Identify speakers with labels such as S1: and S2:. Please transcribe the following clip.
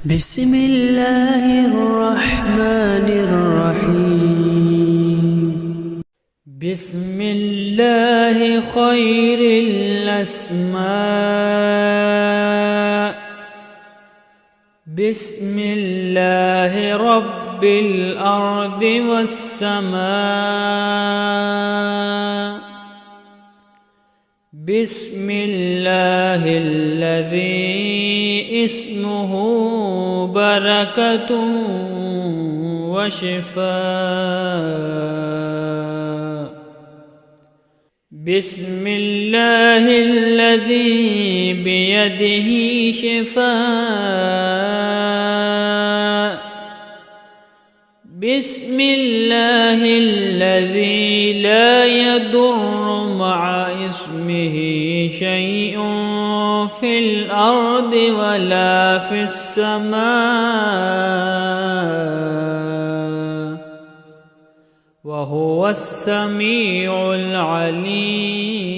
S1: بسم الله الرحمن الرحيم. بسم الله خير الأسماء. بسم الله رب الأرض والسماء. بسم الله الذي اسمه بركة وشفاء. بسم الله الذي بيده شفاء. بسم الله الذي لا يضر مع اسمه شيء في الأرض ولا في السماء وهو السميع العليم.